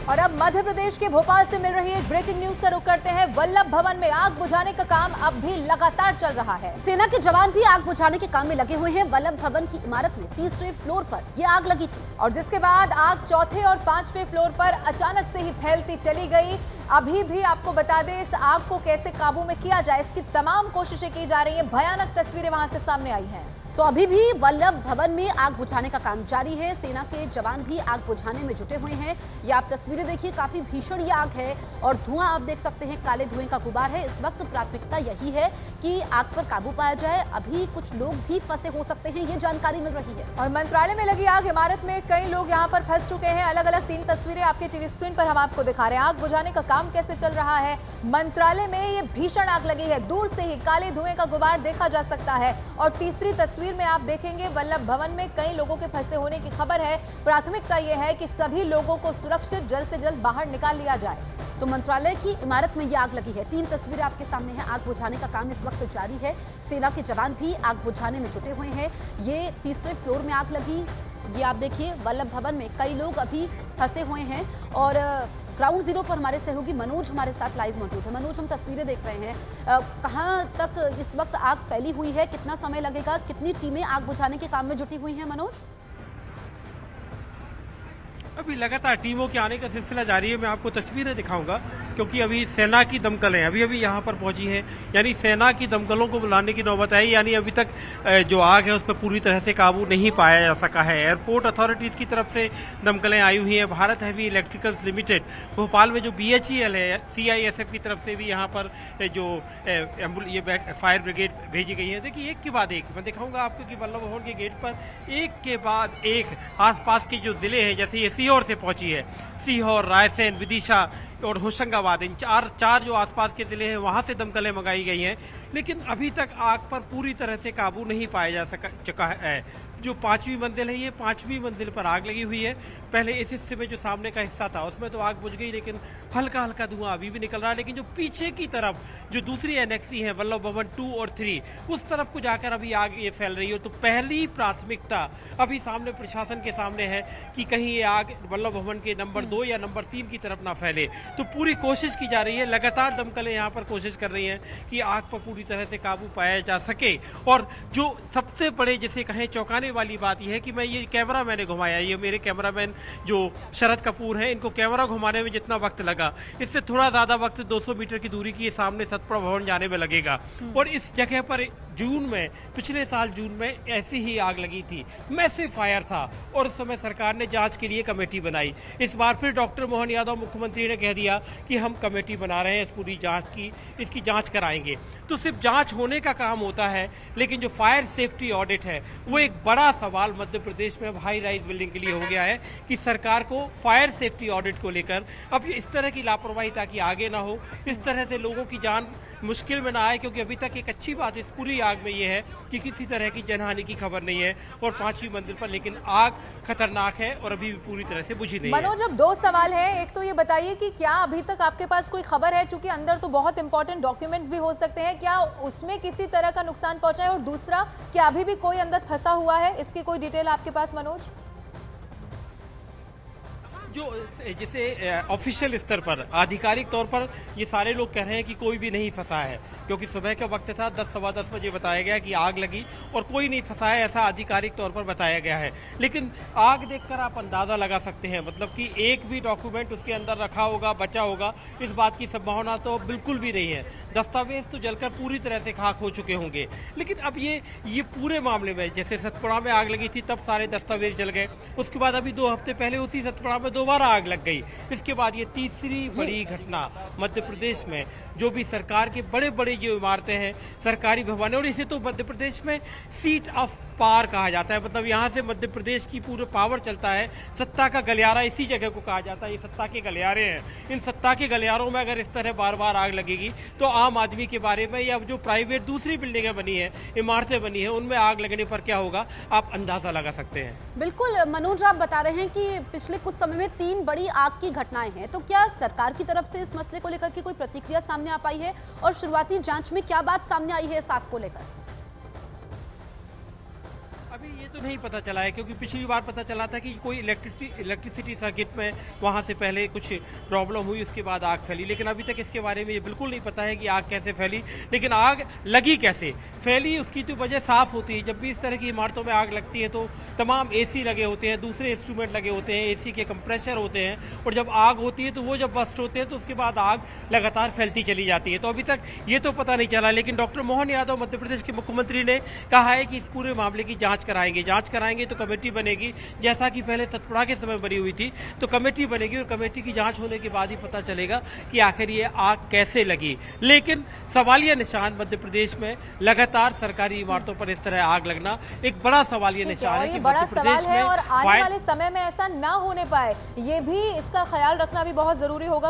और अब मध्य प्रदेश के भोपाल से मिल रही एक ब्रेकिंग न्यूज का रुख करते हैं। वल्लभ भवन में आग बुझाने का काम अब भी लगातार चल रहा है। सेना के जवान भी आग बुझाने के काम में लगे हुए हैं। वल्लभ भवन की इमारत में तीसरे फ्लोर पर यह आग लगी थी और जिसके बाद आग चौथे और पांचवें फ्लोर पर अचानक से ही फैलती चली गई। अभी भी आपको बता दें, इस आग को कैसे काबू में किया जाए, इसकी तमाम कोशिशें की जा रही है। भयानक तस्वीरें वहां से सामने आई हैं। तो अभी भी वल्लभ भवन में आग बुझाने का काम जारी है। सेना के जवान भी आग बुझाने में जुटे हुए हैं। ये आप तस्वीरें देखिए, काफी भीषण ये आग है और धुआं आप देख सकते हैं, काले धुएं का गुबार है। इस वक्त प्राथमिकता यही है कि आग पर काबू पाया जाए। अभी कुछ लोग भी फंसे हो सकते हैं, ये जानकारी मिल रही है। और मंत्रालय में लगी आग इमारत में कई लोग यहाँ पर फंस चुके हैं। अलग अलग 3 तस्वीरें आपके टीवी स्क्रीन पर हम आपको दिखा रहे हैं। आग बुझाने का काम कैसे चल रहा है। मंत्रालय में ये भीषण आग लगी है, दूर से ही काले धुएं का गुबार देखा जा सकता है। और तीसरी तस्वीर में आप देखेंगे, वल्लभ भवन में कई लोगों के फंसे होने की खबर है। प्राथमिकता यह है कि सभी लोगों को सुरक्षित जल्द से जल्द बाहर निकाल लिया जाए। तो मंत्रालय की इमारत में ये आग लगी है। 3 तस्वीरें आपके सामने हैं। आग बुझाने का काम इस वक्त जारी है। सेना के जवान भी आग बुझाने में जुटे हुए हैं। ये तीसरे फ्लोर में आग लगी। ये आप देखिए, वल्लभ भवन में कई लोग अभी फंसे हुए हैं और ग्राउंड जीरो पर हमारे सहयोगी मनोज हमारे साथ लाइव मौजूद है। मनोज, हम तस्वीरें देख रहे हैं, कहां तक इस वक्त आग फैली हुई है, कितना समय लगेगा, कितनी टीमें आग बुझाने के काम में जुटी हुई हैं मनोज? अभी लगातार टीमों के आने का सिलसिला जारी है। मैं आपको तस्वीरें दिखाऊंगा क्योंकि अभी सेना की दमकलें अभी यहाँ पर पहुंची हैं। यानी सेना की दमकलों को बुलाने की नौबत आई। यानी अभी तक जो आग है उस पर पूरी तरह से काबू नहीं पाया जा सका है। एयरपोर्ट अथॉरिटीज़ की तरफ से दमकलें आई हुई हैं। Bharat heavy electricals limited Bhopal में जो BHEL है, CISF की तरफ से भी यहाँ पर जो ये फायर ब्रिगेड भेजी गई है। देखिए, एक के बाद एक मैं दिखाऊंगा आपको कि वल्लभ भवन के गेट पर एक के बाद एक आसपास के जो जिले हैं, जैसे ये सीहोर से पहुंची है, सीहोर, रायसेन, विदिशा और होशंगाबाद, इन चार जो आसपास के जिले हैं वहां से दमकलें मंगाई गई हैं। लेकिन अभी तक आग पर पूरी तरह से काबू नहीं पाया जा चुका है। जो 5वीं मंजिल है, ये 5वीं मंजिल पर आग लगी हुई है। पहले इस हिस्से में जो सामने का हिस्सा था उसमें तो आग बुझ गई, लेकिन हल्का हल्का धुआं अभी भी निकल रहा है। लेकिन जो पीछे की तरफ जो दूसरी एनेक्सी है, वल्लभ भवन 2 और 3, उस तरफ को जाकर अभी आग ये फैल रही है। तो पहली प्राथमिकता अभी सामने प्रशासन के सामने है कि कहीं ये आग वल्लभ भवन के नंबर 2 या नंबर 3 की तरफ ना फैले। तो पूरी कोशिश की जा रही है। लगातार दमकलें यहाँ पर कोशिश कर रही हैं कि आग पर पूरी तरह से काबू पाया जा सके। और जो सबसे बड़े जिसे कहें चौंकाने वाली बात यह है कि मैं ये कैमरा मैंने घुमाया, ये मेरे कैमरामैन जो शरद कपूर हैं, इनको कैमरा घुमाने में जितना वक्त लगा, इससे थोड़ा ज्यादा वक्त 200 मीटर की दूरी की सामने सतपुड़ा भवन जाने में लगेगा। और इस जगह पर जून में, पिछले साल जून में ऐसी ही आग लगी थी, मैसिव फायर था और उस समय सरकार ने जांच के लिए कमेटी बनाई। इस बार फिर डॉक्टर मोहन यादव मुख्यमंत्री ने कह दिया कि हम कमेटी बना रहे हैं इस पूरी जांच की, इसकी जांच कराएंगे। तो सिर्फ जांच होने का काम होता है, लेकिन जो फायर सेफ्टी ऑडिट है वो एक बड़ा सवाल मध्य प्रदेश में हाई राइज बिल्डिंग के लिए हो गया है कि सरकार को फायर सेफ्टी ऑडिट को लेकर अब इस तरह की लापरवाही ताकि आगे ना हो, इस तरह से लोगों की जान मुश्किल में ना आए। क्योंकि अभी तक एक अच्छी बात इस पूरी आग में ये है कि किसी तरह की जनहानि की खबर नहीं है और 5वीं मंजिल पर, लेकिन आग खतरनाक है और अभी भी पूरी तरह से बुझी नहीं है। मनोज, अब 2 सवाल हैं। एक तो ये बताइए कि क्या अभी तक आपके पास कोई खबर है, चूंकि अंदर तो बहुत इंपॉर्टेंट डॉक्यूमेंट्स भी हो सकते हैं, क्या उसमें किसी तरह का नुकसान पहुंचा है? और दूसरा, क्या अभी भी कोई अंदर फंसा हुआ है, इसकी कोई डिटेल आपके पास मनोज? जो जिसे ऑफिशियल स्तर पर, आधिकारिक तौर पर ये सारे लोग कह रहे हैं कि कोई भी नहीं फंसा है, क्योंकि सुबह का वक्त था, 10 सवा 10 बजे बताया गया कि आग लगी और कोई नहीं फंसा है, ऐसा आधिकारिक तौर पर बताया गया है। लेकिन आग देखकर आप अंदाजा लगा सकते हैं, मतलब कि एक भी डॉक्यूमेंट उसके अंदर रखा होगा, बचा होगा, इस बात की संभावना तो बिल्कुल भी नहीं है। दस्तावेज तो जलकर पूरी तरह से खाक हो चुके होंगे। लेकिन अब ये पूरे मामले में, जैसे सतपुड़ा में आग लगी थी तब सारे दस्तावेज जल गए, उसके बाद अभी 2 हफ्ते पहले उसी सतपुड़ा में दोबारा आग लग गई। इसके बाद ये तीसरी बड़ी घटना मध्य प्रदेश में, जो भी सरकार के बड़े बड़े जो इमारतें हैं, सरकारी भवन है, और इसे तो मध्य प्रदेश में सीट ऑफ पावर कहा जाता है। मतलब यहाँ से मध्य प्रदेश की पूरा पावर चलता है, सत्ता का गलियारा इसी जगह को कहा जाता है। ये सत्ता के गलियारे हैं। इन सत्ता के गलियारों में अगर इस तरह बार बार आग लगेगी तो आम आदमी के बारे में, या जो प्राइवेट दूसरी बिल्डिंगें बनी है, इमारतें बनी है, उनमें आग लगने पर क्या होगा आप अंदाजा लगा सकते हैं। बिल्कुल मनोज, आप बता रहे हैं कि पिछले कुछ समय में 3 बड़ी आग की घटनाएं हैं, तो क्या सरकार की तरफ से इस मसले को लेकर के कोई प्रतिक्रिया सामने आ पाई है और शुरुआती जांच में क्या बात सामने आई है इस आग को लेकर? अभी ये तो नहीं पता चला है, क्योंकि पिछली बार पता चला था कि कोई इलेक्ट्रिसिटी सर्किट में वहाँ से पहले कुछ प्रॉब्लम हुई, उसके बाद आग फैली। लेकिन अभी तक इसके बारे में ये बिल्कुल नहीं पता है कि आग कैसे फैली, लेकिन आग लगी कैसे, फैली, उसकी तो वजह साफ होती है। जब भी इस तरह की इमारतों में आग लगती है तो तमाम एसी लगे होते हैं, दूसरे इंस्ट्रूमेंट लगे होते हैं, एसी के कंप्रेसर होते हैं, और जब आग होती है तो वो जब बस्ट होते हैं तो उसके बाद आग लगातार फैलती चली जाती है। तो अभी तक ये तो पता नहीं चला, लेकिन डॉक्टर मोहन यादव मध्य प्रदेश के मुख्यमंत्री ने कहा है कि इस पूरे मामले की जांच कराएंगे तो कमेटी बनेगी, जैसा कि पहले सतपुड़ा के समय बनी हुई थी। तो कमेटी बनेगी और कमेटी की जांच होने के बाद ही पता चलेगा कि आखिर ये आग कैसे लगी। लेकिन सवालिया निशान मध्य प्रदेश में लगातार सरकारी इमारतों पर इस तरह आग लगना एक बड़ा सवालिया निशान है कि बड़ा मध्य सवाल प्रदेश है में और आने वाले समय में ऐसा ना होने पाए, ये भी इसका ख्याल रखना भी बहुत जरूरी होगा।